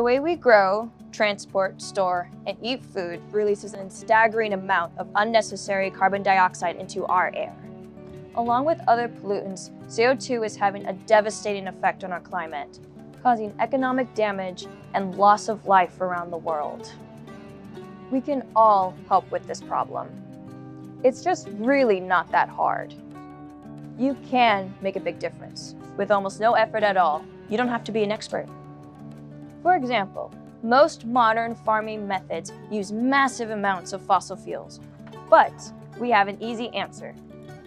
way we grow, transport, store, and eat food releases a staggering amount of unnecessary carbon dioxide into our air. Along with other pollutants, CO2 is having a devastating effect on our climate, causing economic damage and loss of life around the world. We can all help with this problem. It's just really not that hard. You can make a big difference with almost no effort at all. You don't have to be an expert. For example, most modern farming methods use massive amounts of fossil fuels, but we have an easy answer: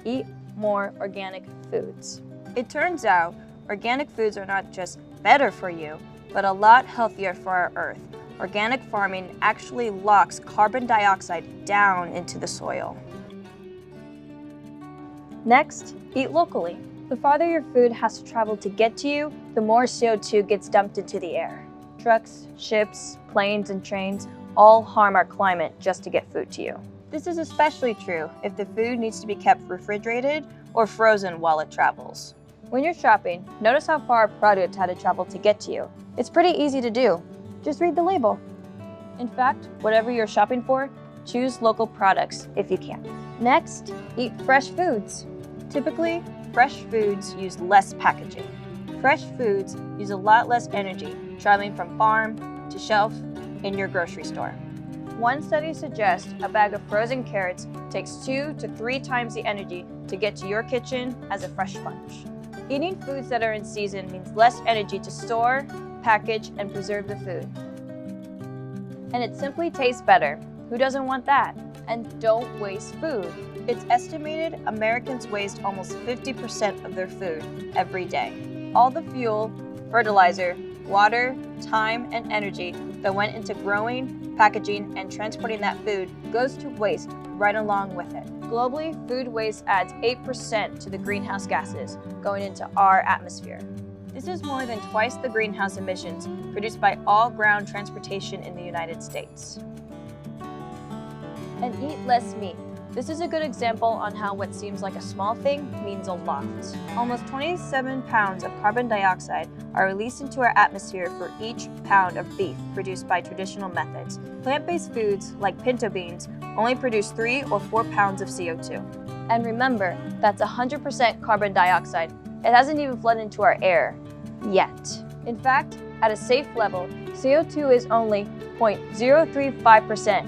eat more organic foods. It turns out organic foods are not just better for you, but a lot healthier for our Earth. Organic farming actually locks carbon dioxide down into the soil. Next, eat locally. The farther your food has to travel to get to you, the more CO2 gets dumped into the air. Trucks, ships, planes, and trains all harm our climate just to get food to you. This is especially true if the food needs to be kept refrigerated or frozen while it travels. When you're shopping, notice how far a product had to travel to get to you. It's pretty easy to do. Just read the label. In fact, whatever you're shopping for, choose local products if you can. Next, eat fresh foods. Typically, fresh foods use less packaging. Fresh foods use a lot less energy traveling from farm to shelf in your grocery store. One study suggests a bag of frozen carrots takes 2 to 3 times the energy to get to your kitchen as a fresh bunch. Eating foods that are in season means less energy to store, package, and preserve the food. And it simply tastes better. Who doesn't want that? And don't waste food. It's estimated Americans waste almost 50% of their food every day. All the fuel, fertilizer, water, time, and energy that went into growing, packaging, and transporting that food goes to waste right along with it. Globally, food waste adds 8% to the greenhouse gases going into our atmosphere. This is more than twice the greenhouse emissions produced by all ground transportation in the United States. And eat less meat. This is a good example on how what seems like a small thing means a lot. Almost 27 pounds of carbon dioxide are released into our atmosphere for each pound of beef produced by traditional methods. Plant-based foods like pinto beans only produce 3 or 4 pounds of CO2. And remember, that's 100% carbon dioxide. It hasn't even flooded into our air yet. In fact, at a safe level, CO2 is only 0.035%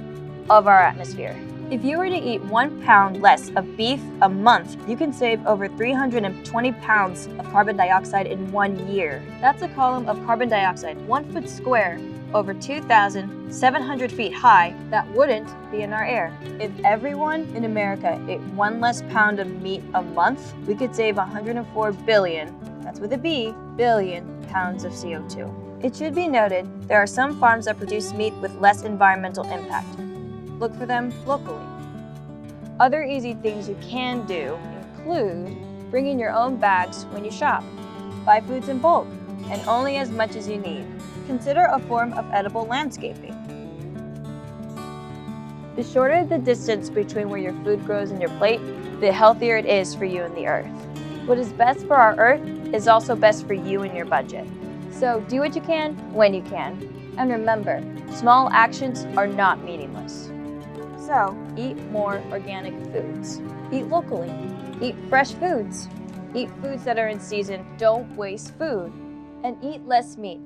of our atmosphere. If you were to eat 1 pound less of beef a month, you can save over 320 pounds of carbon dioxide in 1 year. That's a column of carbon dioxide 1 foot square over 2,700 feet high that wouldn't be in our air. If everyone in America ate 1 less pound of meat a month, we could save 104 billion, that's with a B, billion pounds of CO2. It should be noted there are some farms that produce meat with less environmental impact. Look for them locally. Other easy things you can do include bringing your own bags when you shop, buy foods in bulk, and only as much as you need. Consider a form of edible landscaping. The shorter the distance between where your food grows and your plate, the healthier it is for you and the earth. What is best for our earth is also best for you and your budget. So do what you can when you can. And remember, small actions are not meaningless. So, eat more organic foods. Eat locally. Eat fresh foods. Eat foods that are in season. Don't waste food. And eat less meat.